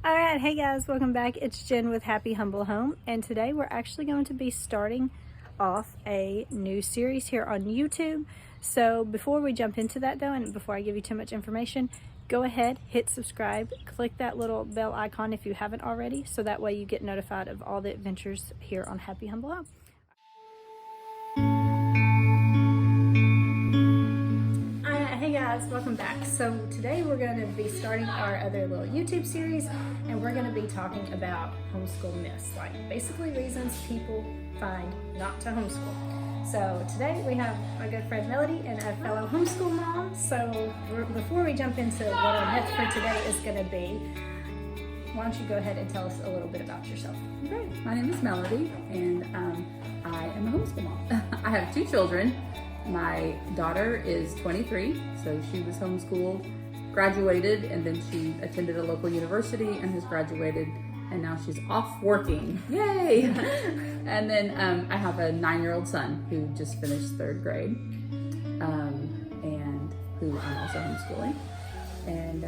All right, hey guys, welcome back. It's Jen with Happy Humble Home, and today we're actually going to be starting off a new series here on YouTube. So before we jump into that though, and before I give you too much information, go ahead, hit subscribe, click that little bell icon if you haven't already, so that way you get notified of all the adventures here on Happy Humble Home. Hey guys, welcome back. So today we're going to be starting our other little YouTube series, and we're going to be talking about homeschool myths, like basically reasons people find not to homeschool. So today we have my good friend Melody and a fellow homeschool mom. So before we jump into what our myth for today is going to be, why don't you go ahead and tell us a little bit about yourself? Okay, my name is Melody, and I am a homeschool mom. I have two children. My daughter is 23, so she was homeschooled, graduated, and then she attended a local university and has graduated, and now she's off working. Yay! And then I have a 9-year-old son who just finished 3rd grade, and who I'm also homeschooling. And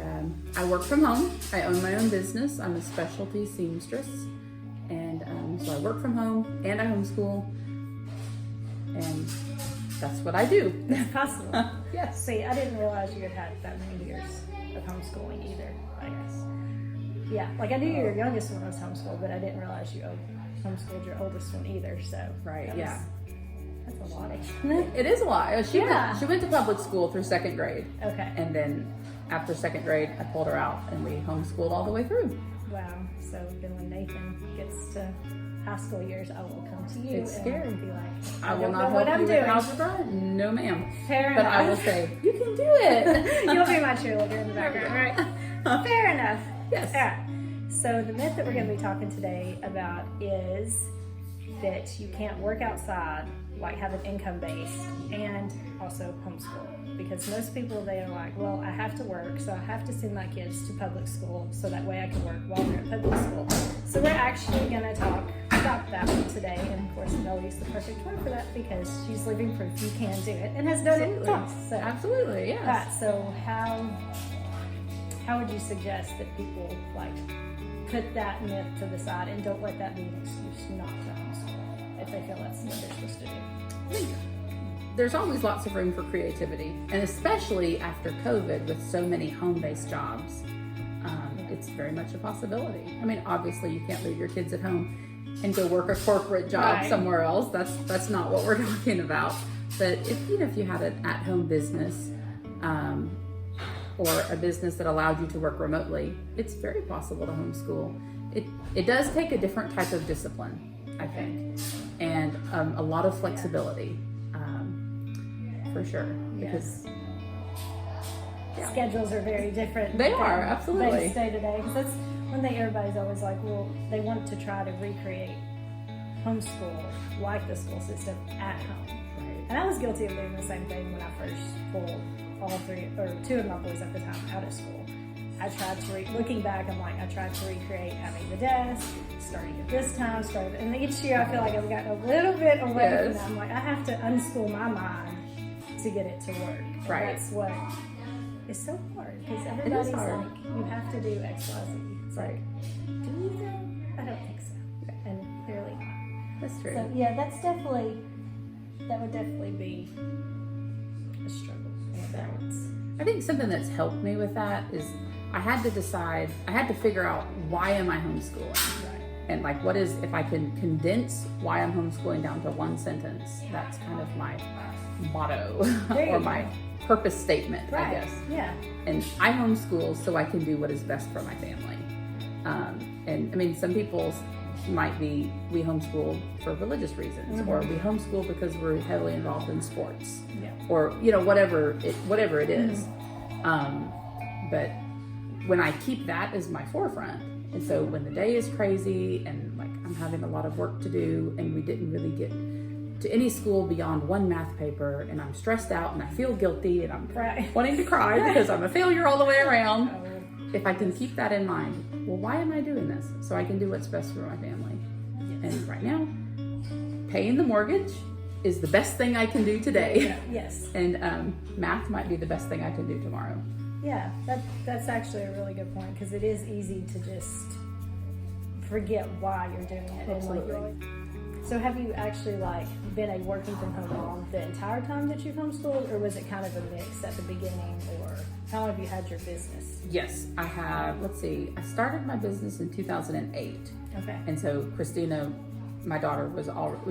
I work from home. I own my own business. I'm a specialty seamstress, and so I work from home and I homeschool, and that's what I do. It's possible. Yes. See, I didn't realize you had that many years of homeschooling either, I guess. Yeah, like I knew your youngest one was homeschooled, but I didn't realize you homeschooled your oldest one either, so. Right, yeah. That's a lot. It is a lot. She went to public school through 2nd grade. Okay. And then after 2nd grade, I pulled her out and we homeschooled all the way through. Wow. So then when Nathan gets to high school years, I will come to you and be like, I will don't not know what help I'm you doing. with algebra. No, ma'am. Fair But enough. I will say, you can do it. You'll be my cheerleader in the background, right? Fair enough. Yes. All right. So the myth that we're going to be talking today about is that you can't work outside, like have an income base, and also homeschool. Because most people, they are like, well, I have to work, so I have to send my kids to public school so that way I can work while they're at public school. So we're actually going to talk about that one today, and of course Melody's the perfect one for that because she's living proof you can do it and has done it in the past. So, Absolutely, yes. right, so how would you suggest that people like put that myth to the side and don't let that be an excuse not to homeschool if they feel that's what they're supposed to do? I think there's always lots of room for creativity, and especially after COVID with so many home-based jobs, it's very much a possibility. I mean, obviously you can't leave your kids at home and go work a corporate job somewhere else. That's not what we're talking about. But if you had an at-home business, or a business that allowed you to work remotely, it's very possible to homeschool. It does take a different type of discipline, I think, and a lot of flexibility, for sure. Because schedules are very different. They are, absolutely. Day to day, because that's one thing everybody's always like, well, they want to try to recreate homeschool like the school system at home. Right. And I was guilty of doing the same thing when I first pulled all 3 or 2 of my boys at the time out of school. I tried to, looking back, I'm like, I tried to recreate having the desk, starting at this time, and each year I feel like I've gotten a little bit away from that. I'm like, I have to unschool my mind to get it to work. And Right. that's what is so hard, because everybody's like, you have to do X, Y, Z. It's like, do you though? I don't think so. And clearly not. That's true. So yeah, that would definitely be a struggle. I think something that's helped me with that is I had to figure out, why am I homeschooling? Right. And like, what is, if I can condense why I'm homeschooling down to one sentence, that's kind of my motto or my purpose statement, I guess. Yeah. And I homeschool so I can do what is best for my family. And I mean, some people might be, we homeschool for religious reasons, or we homeschool because we're heavily involved in sports, or whatever it is. But when I keep that as my forefront, and so when the day is crazy and like I'm having a lot of work to do, and we didn't really get to any school beyond one math paper, and I'm stressed out and I feel guilty and I'm wanting to cry because I'm a failure all the way around. If I can keep that in mind, well, why am I doing this? So I can do what's best for my family. And right now, paying the mortgage is the best thing I can do today. Yes. And math might be the best thing I can do tomorrow. Yeah, that's actually a really good point, because it is easy to just forget why you're doing it. Absolutely. So have you actually been a working from home mom the entire time that you've homeschooled, or was it kind of a mix at the beginning, or how long have you had your business? Yes, I have. Let's see. I started my business in 2008. Okay. And so Christina, my daughter,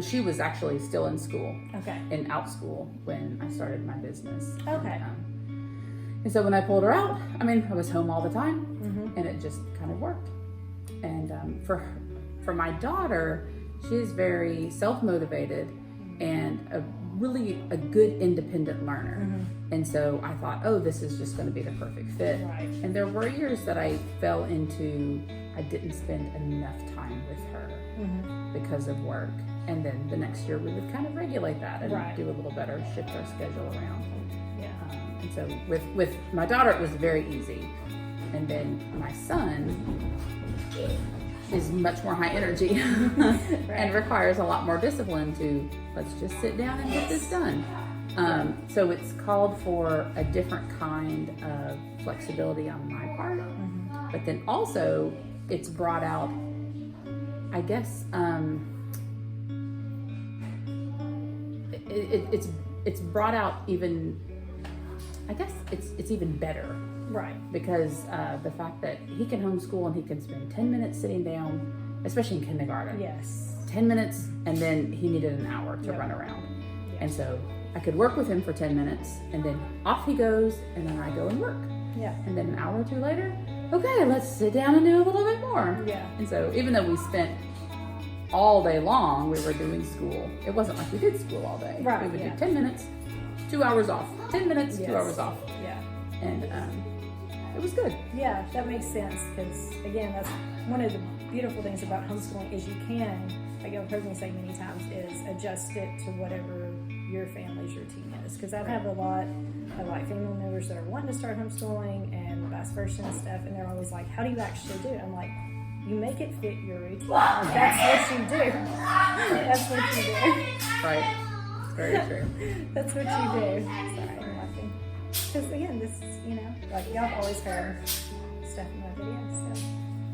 she was actually still in school. Okay. In out school when I started my business. Okay. And so when I pulled her out, I was home all the time, and it just kind of worked. And for my daughter, she's very self-motivated and really a good independent learner. And so I thought, oh, this is just going to be the perfect fit. Right. And there were years that I fell into, I didn't spend enough time with her because of work. And then the next year we would kind of regulate that and do a little better, shift our schedule around. Yeah. And so with my daughter, it was very easy. And then my son is much more high energy and requires a lot more discipline to, let's just sit down and get this done. So it's called for a different kind of flexibility on my part, but then also it's brought out, I guess, it's brought out even, I guess it's even better. Right. Because the fact that he can homeschool and he can spend 10 minutes sitting down, especially in kindergarten. Yes. 10 minutes, and then he needed an hour to run around. Yes. And so I could work with him for 10 minutes, and then off he goes, and then I go and work. Yeah. And then an hour or two later, okay, let's sit down and do a little bit more. Yeah. And so even though we spent all day long, we were doing school, it wasn't like we did school all day. Right. We would do 10 minutes, 2 hours off. 10 minutes, 2 hours off. Yeah. And it was good. Yeah, that makes sense, because again, that's one of the beautiful things about homeschooling is you can, like you've heard me say many times, is adjust it to whatever your family's routine is. Because I've had a lot of family members that are wanting to start homeschooling and vice versa and stuff, and they're always like, how do you actually do it? I'm like, you make it fit your routine. That's what you do. That's what you do. Right. Very true. That's what you do. Sorry, I'm laughing. Because again, this is, y'all have always heard stuff in my videos,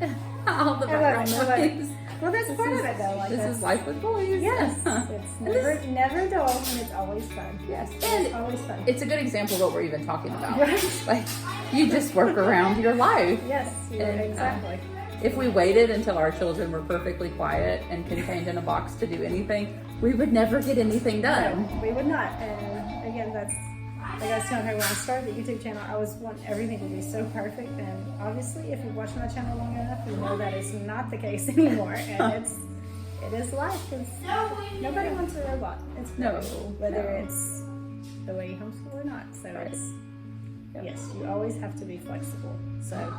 so. All the background noise. Well, that's part of it, though. This is life with boys. Yes. It's never dull, and it's always fun. Yes. And it's always fun. It's a good example of what we're even talking about. Right. Like, you just work around your life. Yes, exactly. If we waited until our children were perfectly quiet and contained in a box to do anything, we would never get anything done. No, we would not. And again, that's, like I was telling her when I started the YouTube channel, I was wanting everything to be so perfect. And obviously, if you've watched my channel long enough, you know that is not the case anymore. And it is life, because nobody wants a robot. It's whether it's the way you homeschool or not. So yes, you always have to be flexible. So.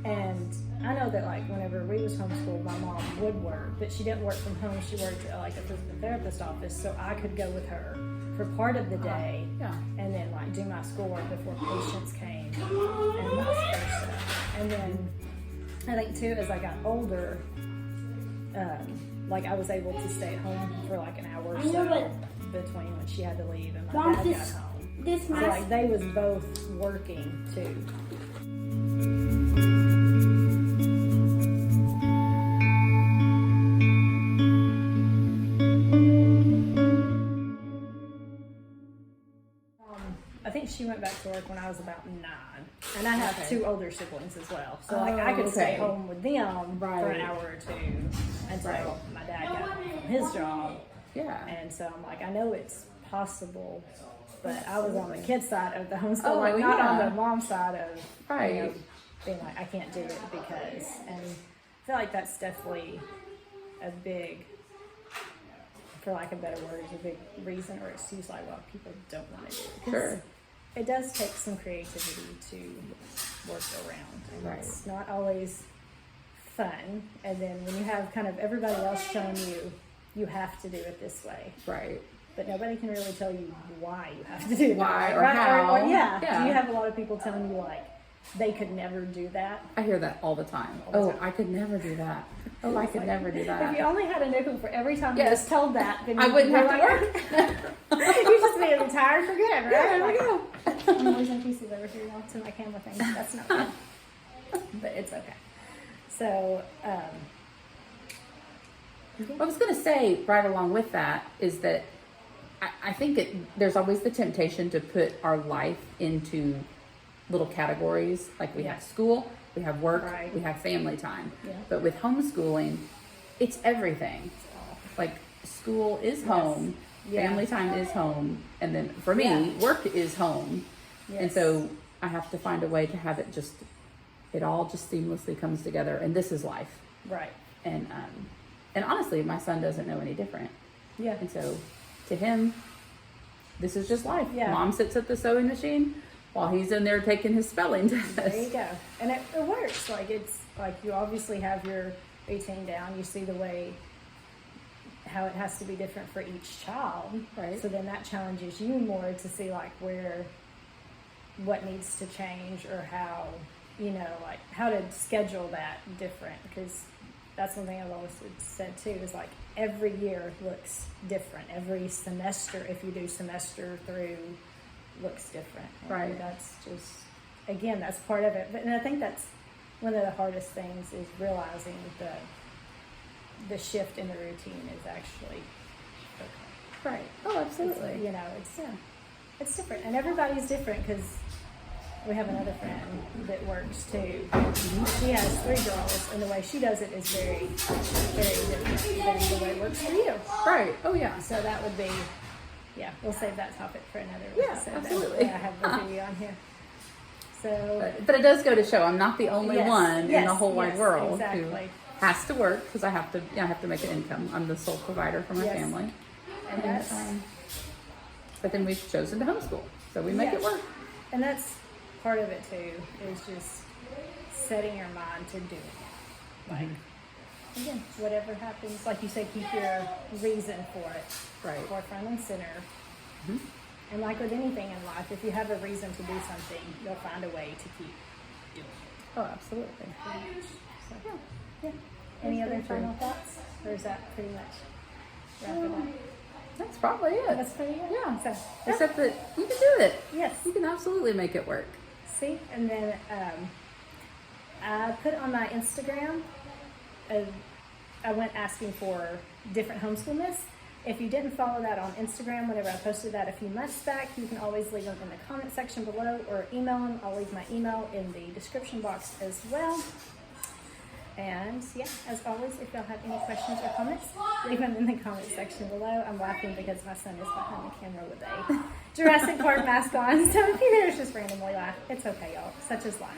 And I know that whenever we was homeschooled, my mom would work, but she didn't work from home. She worked at a physical therapist office, so I could go with her for part of the day, and then do my schoolwork before patients came, and vice versa. And then I think too, as I got older, I was able to stay at home for an hour or so between when she had to leave and my dad got home. So they was both working too. I think she went back to work when I was about 9, and I have 2 older siblings as well. So I could stay home with them for an hour or 2 until my dad got home from his job. Yeah. And so I'm like, I know it's possible, but I was on the kid side of the homeschool, not on the mom side of being like, I can't do it because, and I feel like that's definitely a big, for lack of better words, a big reason or excuse why people don't want to do it. Sure. It does take some creativity to work around, and it's not always fun. And then when you have kind of everybody else telling you have to do it this way, right? But nobody can really tell you why you have to do why that, or how. Or, do you have a lot of people telling you they could never do that? I hear that all the time. I could never do that. Oh, I could never do that. If you only had a nickel for every time you was told that, then I wouldn't have to work. You'd just be retired for good, right? Yeah, there we go. I'm losing pieces over here, y'all, to my camera thing. That's not good. But it's okay. So, I was going to say, right along with that, is that I think there's always the temptation to put our life into little categories. Like we have school, we have work, Right. we have family time. Yeah. But with homeschooling, it's everything. Like school is home, Yeah. family time is home, and then for me, Yeah. work is home. Yes. And so I have to find a way to have it all just seamlessly comes together, and this is life. right. And honestly, my son doesn't know any different. Yeah. And so to him, this is just life. Yeah. Mom sits at the sewing machine while he's in there taking his spelling test. There you go. And it works. Like, it's like you obviously have your routine down. You see the way how it has to be different for each child. Right. So then that challenges you more to see like what needs to change, or how, like how to schedule that different, because that's one thing I've always said too, is like every year looks different. Every semester, if you do semester through, looks different. And Right. that's just, again, that's part of it. And I think that's one of the hardest things, is realizing the shift in the routine is actually okay. Right. Oh, absolutely. It's different, and everybody's different, because we have another friend that works too. She has 3 girls, and the way she does it is very, very different than the way it works for you. Right. Oh, yeah. So that would be, we'll save that topic for another Yeah, episode. absolutely. I have the video on here. So, But it does go to show I'm not the only Yes, one in the yes, whole wide yes, world exactly. who has to work, because I have to make an income. I'm the sole provider for my Yes. family. and that's, But then we've chosen to homeschool, so we make it work. And that's part of it too, is just setting your mind to doing it. Like, again, whatever happens, like you say, keep your reason for it Right. forefront and center. Mhm. And like with anything in life, if you have a reason to do something, you'll find a way to keep doing it. Oh, absolutely. So, yeah. Any That's other very true. final thoughts? Or is that pretty much wrap it up? That's probably it. That's pretty good. Yeah. So, Except that you can do it. yes. You can absolutely make it work. See, and then I put on my Instagram, I went asking for different homeschool myths. If you didn't follow that on Instagram, whenever I posted that a few months back, you can always leave them in the comment section below, or email them. I'll leave my email in the description box as well. And as always, if y'all have any questions or comments, leave them in the comment section below. I'm laughing because my son is behind the camera with a Jurassic Park mask on, so if you hear us just randomly laugh, it's okay, y'all. Such is life.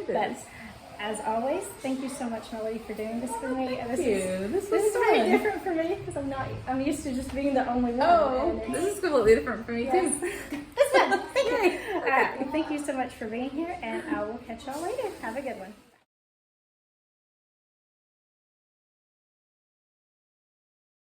But as always, thank you so much, Melody, for doing this for me. And Thank you. This was is very fun. different for me, because I'm used to just being the only one. Oh, and this is completely different for me too. it's fun. Thank you. All right, thank you so much for being here, and I will catch y'all later. Have a good one.